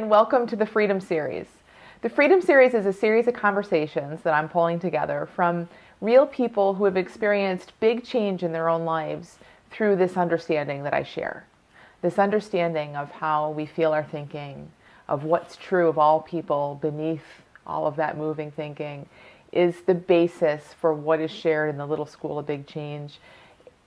and welcome to the Freedom Series. The Freedom Series is a series of conversations that I'm pulling together from real people who have experienced big change in their own lives through this understanding that I share. This understanding of how we feel our thinking, of what's true of all people beneath all of that moving thinking, is the basis for what is shared in the Little School of Big Change.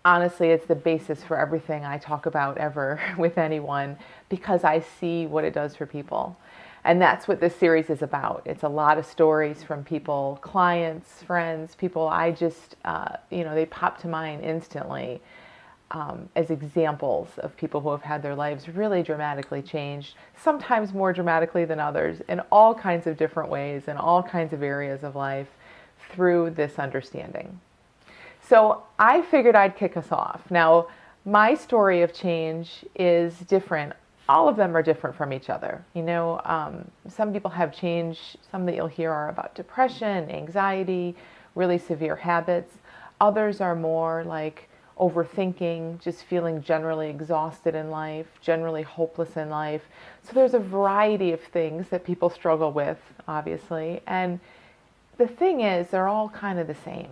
Honestly, it's the basis for everything I talk about ever with anyone, because I see what it does for people. And that's what this series is about. It's a lot of stories from people, clients, friends, people I just, they pop to mind instantly as examples of people who have had their lives really dramatically changed, sometimes more dramatically than others, in all kinds of different ways, in all kinds of areas of life, through this understanding. So I figured I'd kick us off. Now, my story of change is different. All of them are different from each other. Some people have change. Some that you'll hear are about depression, anxiety, really severe habits. Others are more like overthinking, just feeling generally exhausted in life, generally hopeless in life. So there's a variety of things that people struggle with, obviously. And the thing is, they're all kind of the same.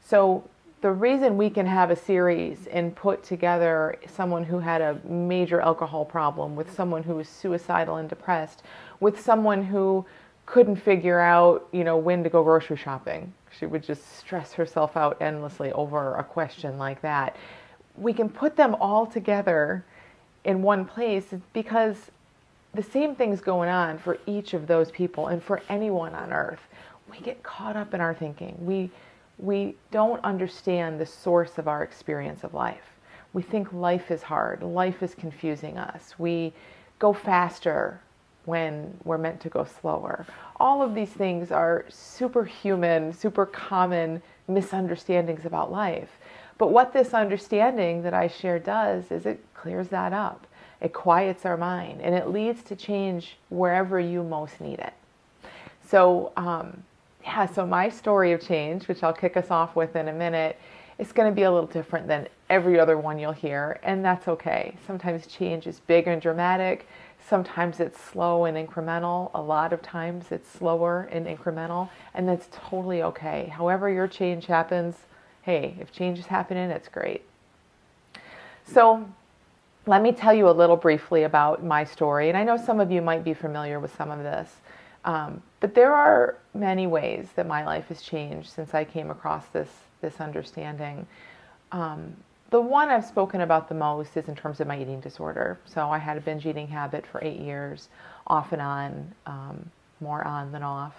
So the reason we can have a series and put together someone who had a major alcohol problem with someone who was suicidal and depressed, with someone who couldn't figure out, when to go grocery shopping. She would just stress herself out endlessly over a question like that. We can put them all together in one place because the same thing's going on for each of those people and for anyone on earth. We get caught up in our thinking. We don't understand the source of our experience of life. We think life is hard. Life is confusing us. We go faster when we're meant to go slower. All of these things are superhuman, super common misunderstandings about life. But what this understanding that I share does is it clears that up. It quiets our mind, and it leads to change wherever you most need it. So, so my story of change, which I'll kick us off with in a minute, is going to be a little different than every other one you'll hear, and that's okay. Sometimes change is big and dramatic. Sometimes it's slow and incremental. A lot of times it's slower and incremental, and that's totally okay. However your change happens, hey, if change is happening, it's great. So let me tell you a little briefly about my story, and I know some of you might be familiar with some of this. But there are many ways that my life has changed since I came across this understanding. The one I've spoken about the most is in terms of my eating disorder. So I had a binge eating habit for 8 years, off and on, more on than off.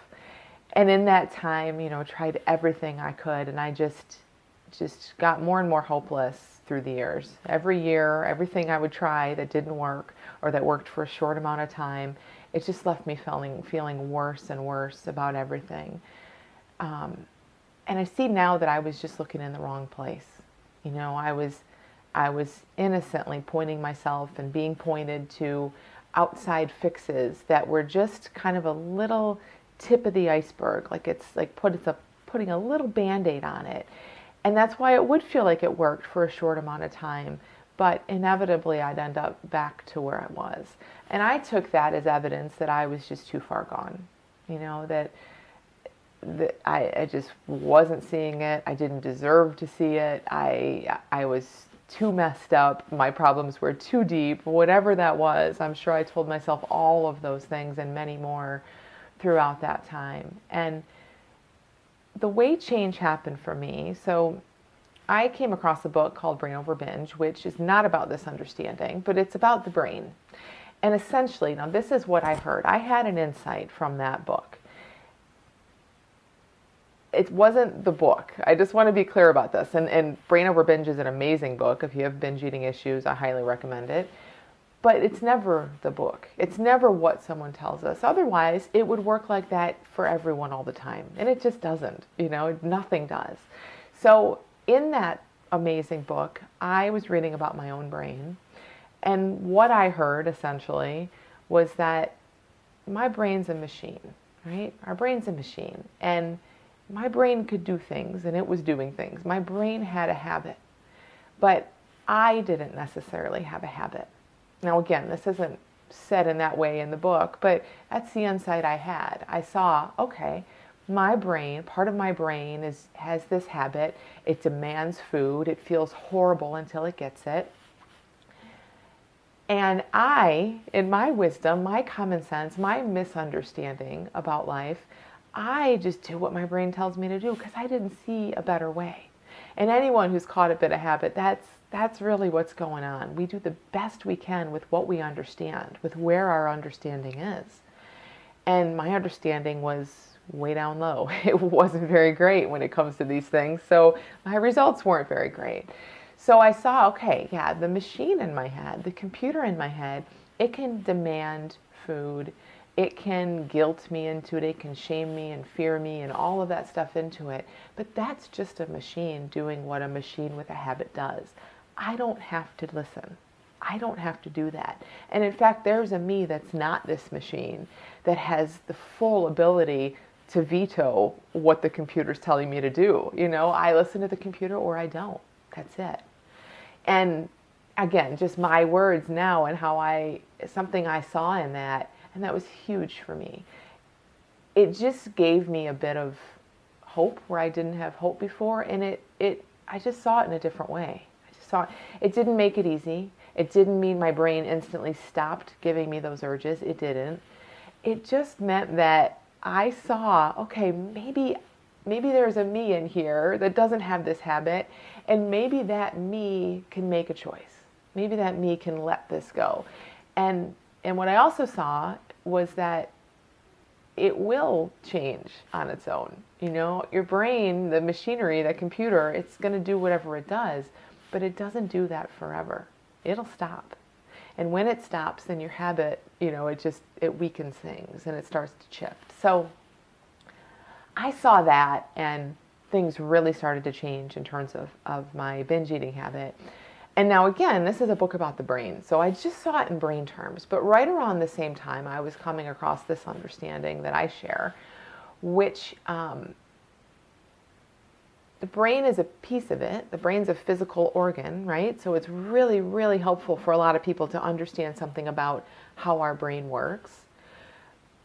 And in that time, tried everything I could, and I just got more and more hopeless through the years. Every year, everything I would try that didn't work or that worked for a short amount of time, it just left me feeling worse and worse about everything. And I see now that I was just looking in the wrong place. I was innocently pointing myself and being pointed to outside fixes that were just kind of a little tip of the iceberg. Like it's like putting a little Band-Aid on it. And that's why it would feel like it worked for a short amount of time. But inevitably, I'd end up back to where I was. And I took that as evidence that I was just too far gone. That I just wasn't seeing it. I didn't deserve to see it. I was too messed up. My problems were too deep. Whatever that was, I'm sure I told myself all of those things and many more throughout that time. And the way change happened for me, so I came across a book called Brain Over Binge, which is not about this understanding, but it's about the brain. And essentially, now this is what I heard. I had an insight from that book. It wasn't the book. I just want to be clear about this. And Brain Over Binge is an amazing book. If you have binge eating issues, I highly recommend it. But it's never the book. It's never what someone tells us. Otherwise, it would work like that for everyone all the time. And it just doesn't. Nothing does. So in that amazing book, I was reading about my own brain. And what I heard, essentially, was that my brain's a machine, right? Our brain's a machine. And my brain could do things, and it was doing things. My brain had a habit. But I didn't necessarily have a habit. Now, again, this isn't said in that way in the book, but that's the insight I had. I saw, okay, my brain, part of my brain has this habit. It demands food. It feels horrible until it gets it. And I, in my wisdom, my common sense, my misunderstanding about life, I just do what my brain tells me to do because I didn't see a better way. And anyone who's caught a bit of habit, that's really what's going on. We do the best we can with what we understand, with where our understanding is. And my understanding was way down low. It wasn't very great when it comes to these things. So my results weren't very great. So I saw, okay, yeah, the machine in my head, the computer in my head, it can demand food. It can guilt me into it. It can shame me and fear me and all of that stuff into it. But that's just a machine doing what a machine with a habit does. I don't have to listen. I don't have to do that. And in fact, there's a me that's not this machine that has the full ability to veto what the computer's telling me to do. You know, I listen to the computer or I don't. That's it. And again, just my words now and something I saw in that, and that was huge for me. It just gave me a bit of hope where I didn't have hope before, and I just saw it in a different way. I just saw it. It didn't make it easy. It didn't mean my brain instantly stopped giving me those urges. It didn't. It just meant that I saw, okay, maybe there's a me in here that doesn't have this habit, and maybe that me can make a choice. Maybe that me can let this go. And what I also saw was that it will change on its own. You know, your brain, the machinery, the computer, it's going to do whatever it does, but it doesn't do that forever. It'll stop. And when it stops, then your habit, you know, it weakens things and it starts to shift. So I saw that, and things really started to change in terms of my binge eating habit. And now again, this is a book about the brain. So I just saw it in brain terms. But right around the same time, I was coming across this understanding that I share, which the brain is a piece of it. The brain's a physical organ, right? So it's really, really helpful for a lot of people to understand something about how our brain works.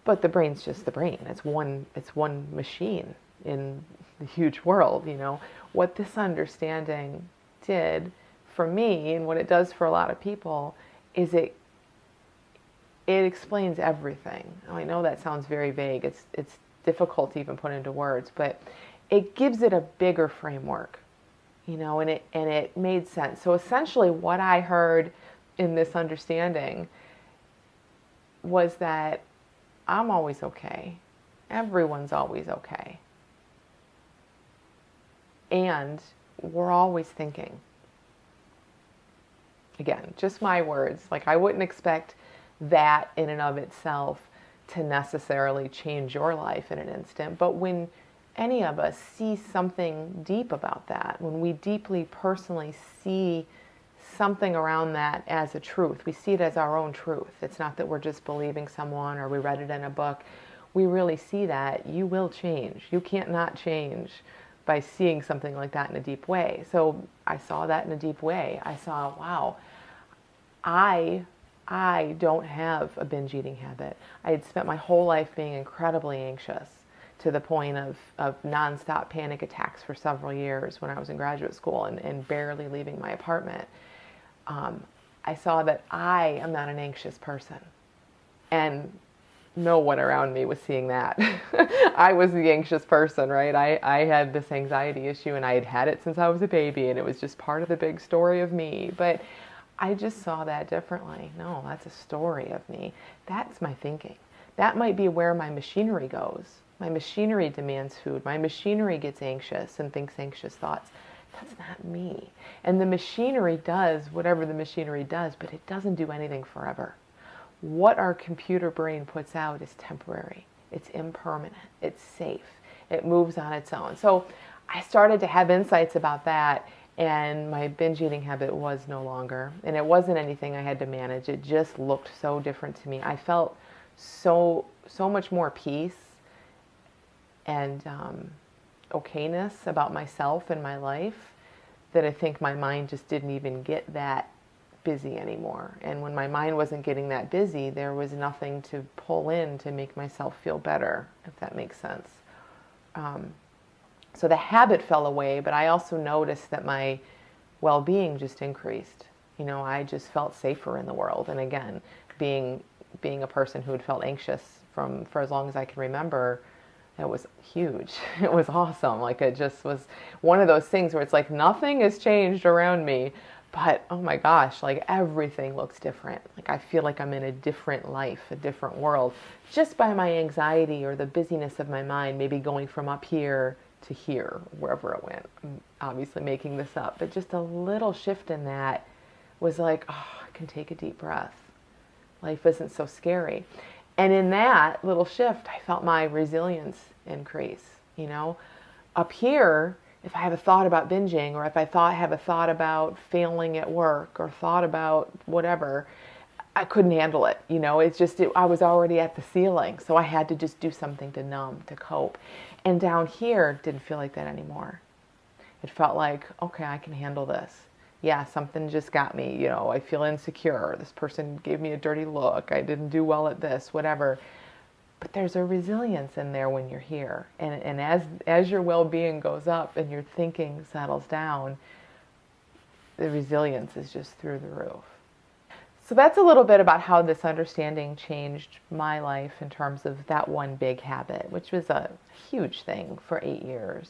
But the brain's just the brain. It's one machine in the huge world, you know. What this understanding did for me, and what it does for a lot of people, is it explains everything. I know that sounds very vague. It's difficult to even put into words, but it gives it a bigger framework, you know, and it made sense. So essentially what I heard in this understanding was that I'm always okay. Everyone's always okay. And we're always thinking. Again, just my words. Like, I wouldn't expect that in and of itself to necessarily change your life in an instant. But when any of us see something deep about that, when we deeply personally see something around that as a truth, we see it as our own truth. It's not that we're just believing someone or we read it in a book. We really see that. You will change. You can't not change by seeing something like that in a deep way. So I saw that in a deep way. I saw, wow, I don't have a binge eating habit. I had spent my whole life being incredibly anxious to the point of nonstop panic attacks for several years when I was in graduate school and barely leaving my apartment. I saw that I am not an anxious person. And no one around me was seeing that. I was the anxious person, right? I had this anxiety issue, and I had had it since I was a baby, and it was just part of the big story of me. But I just saw that differently. No, that's a story of me. That's my thinking. That might be where my machinery goes. My machinery demands food. My machinery gets anxious and thinks anxious thoughts. That's not me. And the machinery does whatever the machinery does, but it doesn't do anything forever. What our computer brain puts out is temporary. It's impermanent. It's safe. It moves on its own. So I started to have insights about that, and my binge eating habit was no longer. And it wasn't anything I had to manage. It just looked so different to me. I felt so much more peace and okayness about myself and my life that I think my mind just didn't even get that busy anymore. And when my mind wasn't getting that busy, there was nothing to pull in to make myself feel better, if that makes sense. So the habit fell away, but I also noticed that my well-being just increased. I just felt safer in the world. And again, being a person who had felt anxious for as long as I can remember, that was huge. It was awesome. Like, it just was one of those things where it's like nothing has changed around me, but oh my gosh, like everything looks different. Like I feel like I'm in a different life, a different world, just by my anxiety or the busyness of my mind, maybe going from up here to here, wherever it went. I'm obviously making this up, but just a little shift in that was like, oh, I can take a deep breath. Life isn't so scary. And in that little shift, I felt my resilience increase. Up here, if I have a thought about binging, or if I have a thought about failing at work, or thought about whatever, I couldn't handle it. I was already at the ceiling. So I had to just do something to numb, to cope. And down here, didn't feel like that anymore. It felt like, okay, I can handle this. Yeah, something just got me, I feel insecure. This person gave me a dirty look. I didn't do well at this, whatever. But there's a resilience in there when you're here. And as your well-being goes up and your thinking settles down, the resilience is just through the roof. So that's a little bit about how this understanding changed my life in terms of that one big habit, which was a huge thing for 8 years.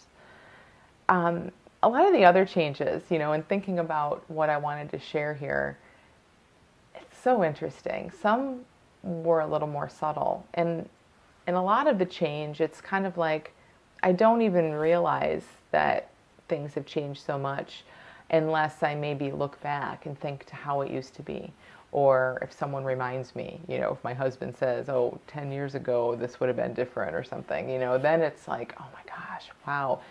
A lot of the other changes, in thinking about what I wanted to share here, it's so interesting. Some were a little more subtle. And a lot of the change, it's kind of like I don't even realize that things have changed so much unless I maybe look back and think to how it used to be. Or if someone reminds me, if my husband says, 10 years ago, this would have been different or something, then it's like, oh my gosh, wow,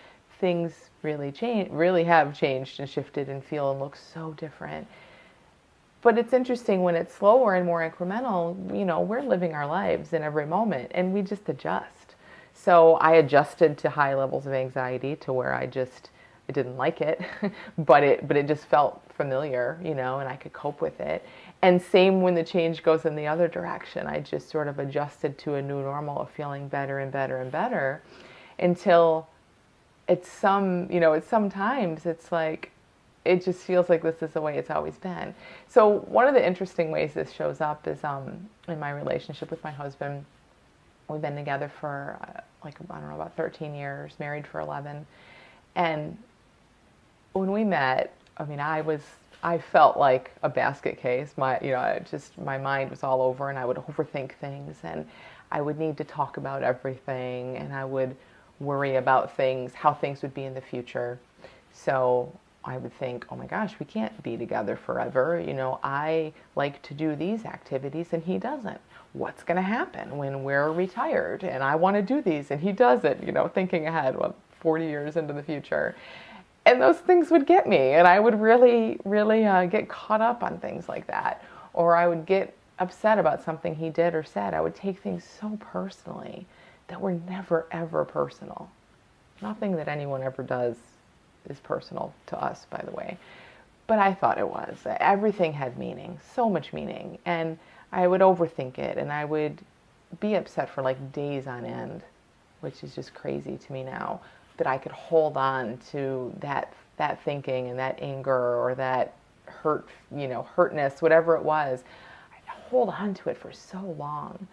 things really have changed and shifted and feel and look so different. But it's interesting when it's slower and more incremental, we're living our lives in every moment and we just adjust. So I adjusted to high levels of anxiety to where I didn't like it, but it just felt familiar, and I could cope with it. And same when the change goes in the other direction. I just sort of adjusted to a new normal of feeling better and better and better until sometimes it's like, it just feels like this is the way it's always been. So one of the interesting ways this shows up is in my relationship with my husband. We've been together for about 13 years, married for 11. And when we met, I felt like a basket case. My mind was all over, and I would overthink things, and I would need to talk about everything, and I would worry about how things would be in the future. So I would think, oh my gosh, we can't be together forever. I like to do these activities and he doesn't. What's going to happen when we're retired and I want to do these and he doesn't, thinking ahead, 40 years into the future. And those things would get me, and I would really, really get caught up on things like that. Or I would get upset about something he did or said. I would take things so personally that were never, ever personal. Nothing that anyone ever does is personal to us, by the way. But I thought it was. Everything had meaning, so much meaning. And I would overthink it, and I would be upset for like days on end, which is just crazy to me now, that I could hold on to that thinking and that anger or that hurtness, whatever it was. I'd hold on to it for so long.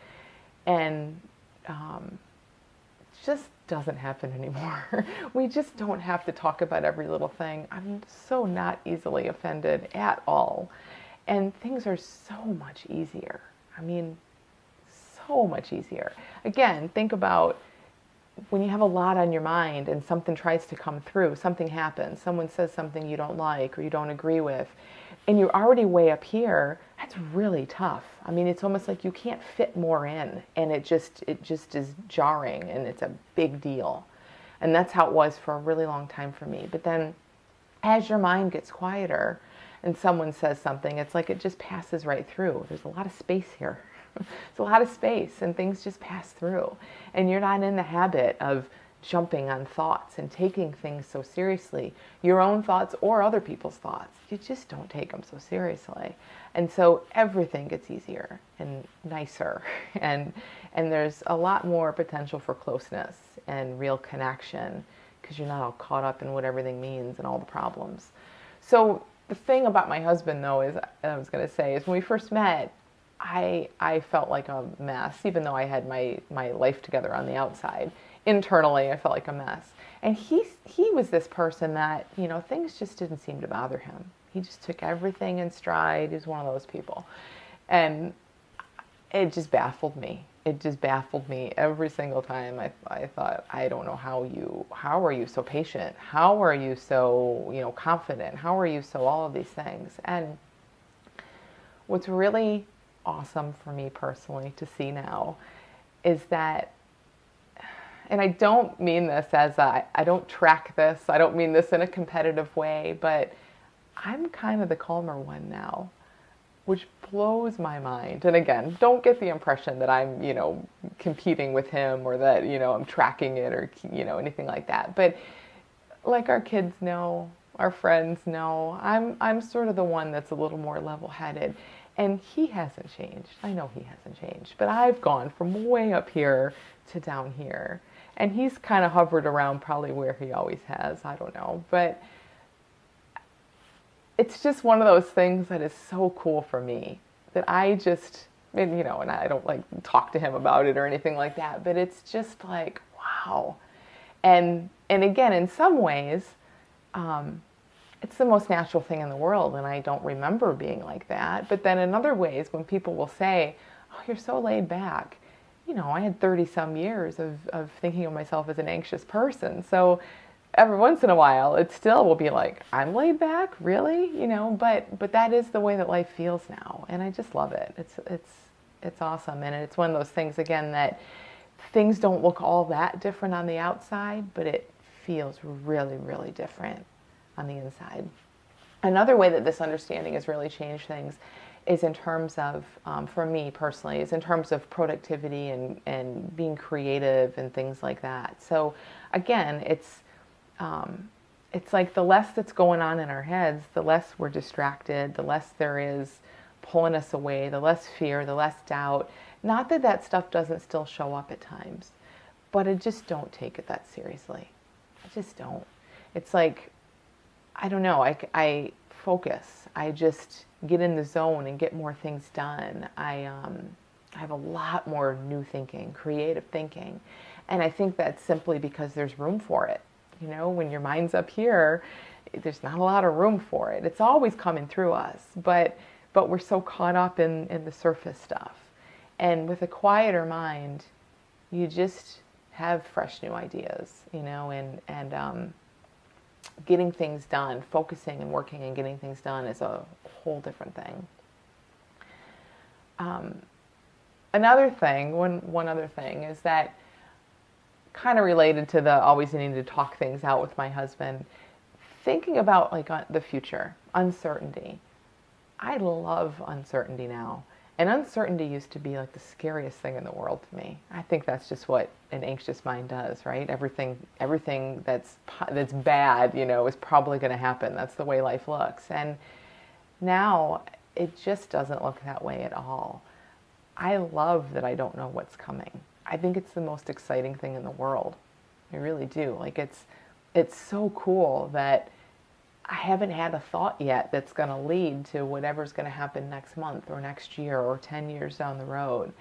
And it just doesn't happen anymore. We just don't have to talk about every little thing. I'm so not easily offended at all. And things are so much easier. So much easier. Again, think about when you have a lot on your mind and something tries to come through, something happens, someone says something you don't like or you don't agree with, and you're already way up here, that's really tough. It's almost like you can't fit more in, and it just is jarring, and it's a big deal. And that's how it was for a really long time for me. But then as your mind gets quieter and someone says something, it's like it just passes right through. There's a lot of space here. It's a lot of space, and things just pass through. And you're not in the habit of jumping on thoughts and taking things so seriously, your own thoughts or other people's thoughts. You just don't take them so seriously. And so everything gets easier and nicer and there's a lot more potential for closeness and real connection because you're not all caught up in what everything means and all the problems. So the thing about my husband, though, is I was going to say is when we first met, I felt like a mess, even though I had my life together on the outside. Internally, I felt like a mess. And he was this person that, things just didn't seem to bother him. He just took everything in stride. He was one of those people. And it just baffled me. It just baffled me every single time. I thought, I don't know how are you so patient? How are you so, confident? How are you so all of these things? And what's really awesome for me personally to see now is that, and I don't mean this as I don't track this, I don't mean this in a competitive way, but I'm kind of the calmer one now, which blows my mind. And again, don't get the impression that I'm, competing with him or that, I'm tracking it or, anything like that. But like our kids know, our friends know, I'm sort of the one that's a little more level-headed. And he hasn't changed. I know he hasn't changed. But I've gone from way up here to down here. And he's kind of hovered around probably where he always has. I don't know. But it's just one of those things that is so cool for me that I just, and I don't like talk to him about it or anything like that. But it's just like, wow. And again, in some ways, it's the most natural thing in the world, and I don't remember being like that. But then in other ways, when people will say, oh, you're so laid back, I had 30-some years of thinking of myself as an anxious person. So every once in a while, it still will be like, I'm laid back? Really? But that is the way that life feels now, and I just love it. It's awesome, and it's one of those things, again, that things don't look all that different on the outside, but it feels really, really different on the inside. Another way that this understanding has really changed things is in terms of, for me personally, is in terms of productivity and being creative and things like that. So again, it's like the less that's going on in our heads, the less we're distracted, the less there is pulling us away, the less fear, the less doubt. Not that that stuff doesn't still show up at times, but I just don't take it that seriously. I just don't. It's like, I don't know, I focus. I just get in the zone and get more things done. I have a lot more new thinking, creative thinking. And I think that's simply because there's room for it. When your mind's up here, there's not a lot of room for it. It's always coming through us, but we're so caught up in the surface stuff. And with a quieter mind, you just have fresh new ideas, and getting things done, focusing and working and getting things done is a whole different thing. Another thing, one other thing is that kind of related to the always needing to talk things out with my husband, thinking about like the future, uncertainty. I love uncertainty now. And uncertainty used to be like the scariest thing in the world to me. I think that's just what an anxious mind does, right? Everything that's bad, is probably going to happen. That's the way life looks. And now it just doesn't look that way at all. I love that I don't know what's coming. I think it's the most exciting thing in the world. I really do. Like it's so cool that I haven't had a thought yet that's going to lead to whatever's going to happen next month or next year or 10 years down the road.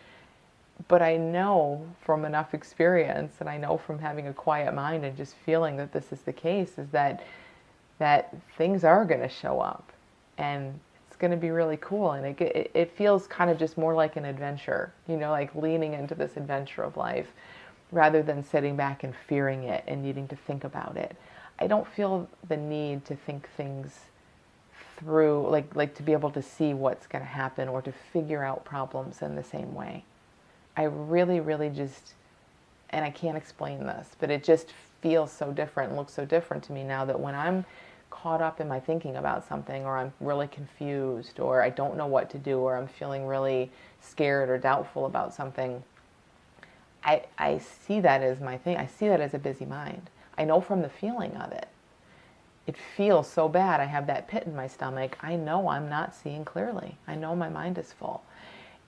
But I know from enough experience, and I know from having a quiet mind and just feeling that this is the case, is that things are going to show up. And it's going to be really cool. And it feels kind of just more like an adventure, like leaning into this adventure of life rather than sitting back and fearing it and needing to think about it. I don't feel the need to think things through, like to be able to see what's going to happen or to figure out problems in the same way. I really, really just, and I can't explain this, but it just feels so different and looks so different to me now that when I'm caught up in my thinking about something, or I'm really confused, or I don't know what to do, or I'm feeling really scared or doubtful about something, I see that as my thing. I see that as a busy mind. I know from the feeling of it. It feels so bad. I have that pit in my stomach. I know I'm not seeing clearly. I know my mind is full.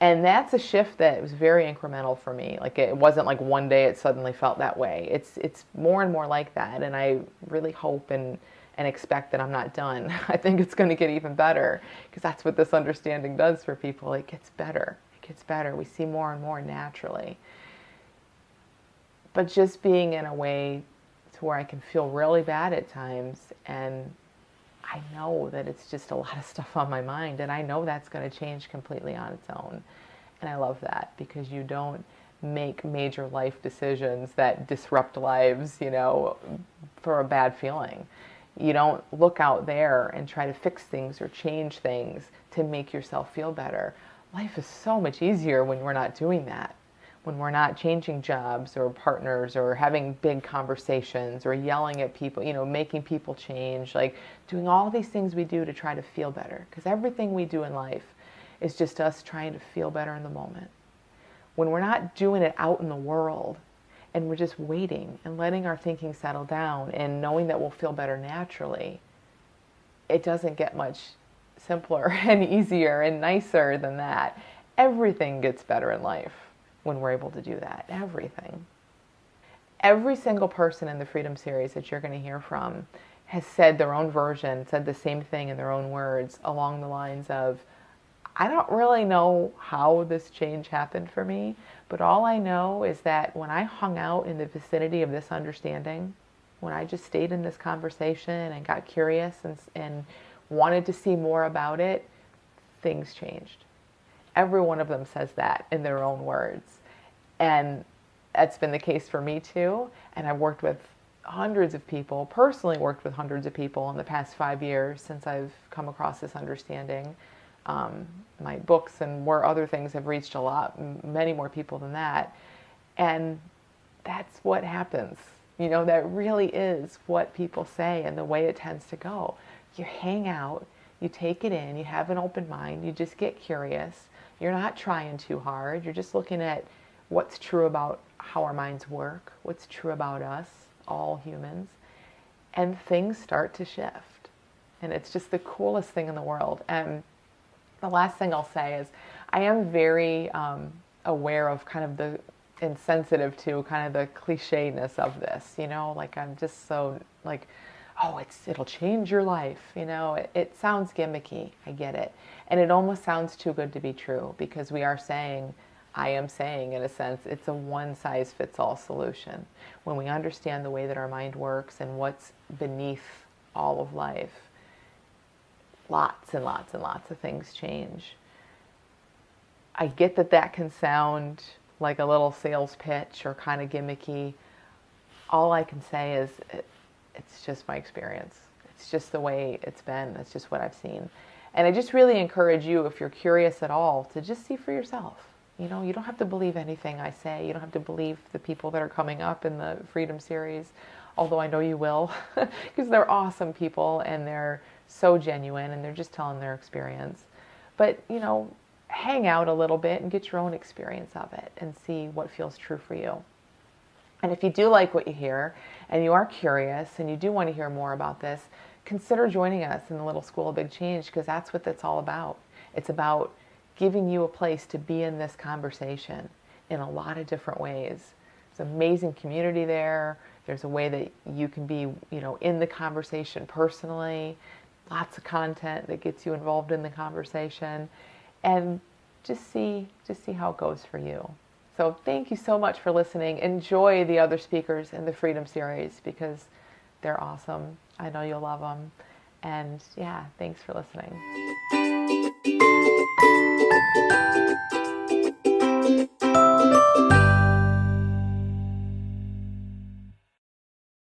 And that's a shift that was very incremental for me. Like, it wasn't like one day it suddenly felt that way. It's more and more like that. And I really hope and expect that I'm not done. I think it's going to get even better, because that's what this understanding does for people. It gets better. It gets better. We see more and more naturally. But just being in a way to where I can feel really bad at times, and I know that it's just a lot of stuff on my mind, and I know that's going to change completely on its own. And I love that, because you don't make major life decisions that disrupt lives, for a bad feeling. You don't look out there and try to fix things or change things to make yourself feel better. Life is so much easier when we're not doing that. When we're not changing jobs or partners or having big conversations or yelling at people, making people change, like doing all these things we do to try to feel better. Because everything we do in life is just us trying to feel better in the moment. When we're not doing it out in the world and we're just waiting and letting our thinking settle down and knowing that we'll feel better naturally, it doesn't get much simpler and easier and nicer than that. Everything gets better in life when we're able to do that. Everything. Every single person in the Freedom Series that you're going to hear from has said their own version, said the same thing in their own words, along the lines of, I don't really know how this change happened for me, but all I know is that when I hung out in the vicinity of this understanding, when I just stayed in this conversation and got curious and wanted to see more about it, things changed. Every one of them says that in their own words. And that's been the case for me too. And I've worked with hundreds of people, personally worked with hundreds of people in the past 5 years since I've come across this understanding. My books and more other things have reached many more people than that. And that's what happens. That really is what people say and the way it tends to go. You hang out, you take it in, you have an open mind, you just get curious. You're not trying too hard. You're just looking at what's true about how our minds work, what's true about us, all humans, and things start to shift. And it's just the coolest thing in the world. And the last thing I'll say is I am very aware of and sensitive to kind of the cliche-ness of this, like I'm just so like, oh, it'll change your life. It sounds gimmicky. I get it. And it almost sounds too good to be true, because I am saying in a sense, it's a one-size-fits-all solution. When we understand the way that our mind works and what's beneath all of life, lots and lots and lots of things change. I get that can sound like a little sales pitch or kind of gimmicky. All I can say is it's just my experience. It's just the way it's been. It's just what I've seen. And I just really encourage you, if you're curious at all, to just see for yourself. You don't have to believe anything I say. You don't have to believe the people that are coming up in the Freedom Series, although I know you will, because they're awesome people and they're so genuine and they're just telling their experience. But, hang out a little bit and get your own experience of it and see what feels true for you. And if you do like what you hear and you are curious and you do want to hear more about this, consider joining us in the Little School of Big Change, because that's what it's all about. It's about giving you a place to be in this conversation in a lot of different ways. There's an amazing community there. There's a way that you can be, in the conversation personally. Lots of content that gets you involved in the conversation. And just see how it goes for you. So thank you so much for listening. Enjoy the other speakers in the Freedom Series, because they're awesome. I know you'll love them. And yeah, thanks for listening.